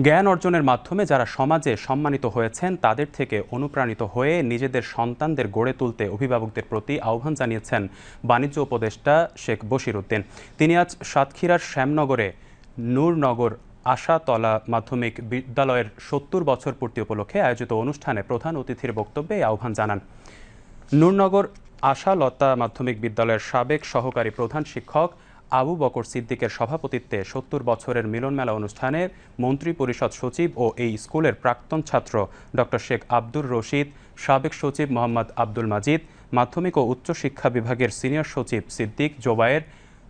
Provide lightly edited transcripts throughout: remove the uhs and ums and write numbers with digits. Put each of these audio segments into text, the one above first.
জ্ঞান অর্জনের মাধ্যমে যারা সমাজে সম্মানিত হয়েছেন তাদের থেকে অনুপ্রাণিত হয়ে নিজেদের সন্তানদের গড়ে তুলতে অভিভাবকদের প্রতি আহ্বান জানিয়েছেন বাণিজ্য উপদেষ্টা শেখ বশির উদ্দিন। তিনি আজ সাতক্ষীরার শ্যামনগরে নূরনগর আশাতলা মাধ্যমিক বিদ্যালয়ের ৭০ বছর পূর্তি উপলক্ষে আয়োজিত অনুষ্ঠানে প্রধান অতিথির বক্তব্যে এই আহ্বান জানান। নূরনগর আশালতা মাধ্যমিক বিদ্যালয়ের সাবেক সহকারী প্রধান শিক্ষক আবু বকর সিদ্দিকের সভাপতিত্বে ৭০ বছরের মিলনমেলা অনুষ্ঠানে মন্ত্রিপরিষদ সচিব ও এই স্কুলের প্রাক্তন ছাত্র ডক্টর শেখ আব্দুর রশিদ, সাবেক সচিব মোহাম্মদ আব্দুল মাজিদ, মাধ্যমিক ও উচ্চ শিক্ষা বিভাগের সিনিয়র সচিব সিদ্দিক জোবায়ের,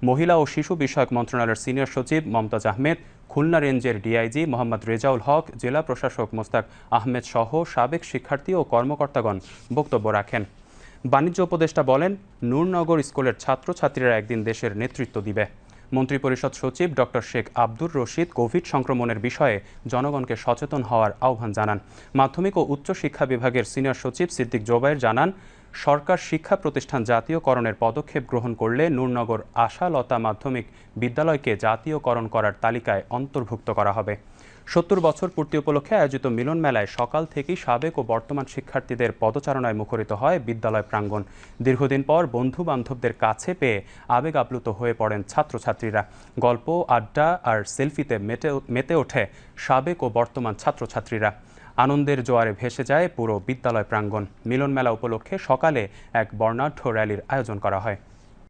মহিলা ও শিশু বিষয়ক মন্ত্রণালয়ের সিনিয়র সচিব মমতাজ আহমেদ, খুলনা রেঞ্জের ডিআইজি মোহাম্মদ রেজাউল হক, জেলা প্রশাসক মোস্তাক আহমেদ সহ সাবেক শিক্ষার্থী ও কর্মকর্তাগণ বক্তব্য রাখেন। বাণিজ্য উপদেষ্টা বলেন, নূরনগর স্কুলের ছাত্রছাত্রীরা একদিন দেশের নেতৃত্ব দিবে। মন্ত্রিপরিষদ সচিব ডক্টর শেখ আব্দুর রশিদ কোভিড সংক্রমণের বিষয়ে জনগণকে সচেতন হওয়ার আহ্বান জানান। মাধ্যমিক ও উচ্চ শিক্ষা বিভাগের সিনিয়র সচিব সিদ্দিক জোবায়ের জানান, সরকার শিক্ষা প্রতিষ্ঠান জাতীয়করণের পদক্ষেপ গ্রহণ করলে নূরনগর আশালতা মাধ্যমিক বিদ্যালয়কে জাতীয়করণ করার তালিকায় অন্তর্ভুক্ত করা হবে। ৭০ বছর পূর্তি উপলক্ষে আয়োজিত মিলন মেলায় সকাল থেকেই সাবেক ও বর্তমান শিক্ষার্থীদের পদচারণায় মুখরিত হয় বিদ্যালয় প্রাঙ্গণ। দীর্ঘদিন পর বন্ধু বান্ধবদের কাছে পেয়ে আবেগ আপ্লুত হয়ে পড়েন ছাত্রছাত্রীরা। গল্প, আড্ডা আর সেলফিতে মেতে ওঠে সাবেক ও বর্তমান ছাত্রছাত্রীরা। আনন্দের জোয়ারে ভেসে যায় পুরো বিদ্যালয় প্রাঙ্গণ। মিলন মেলা উপলক্ষে সকালে এক বর্ণাঢ্য র্যালির আয়োজন করা হয়।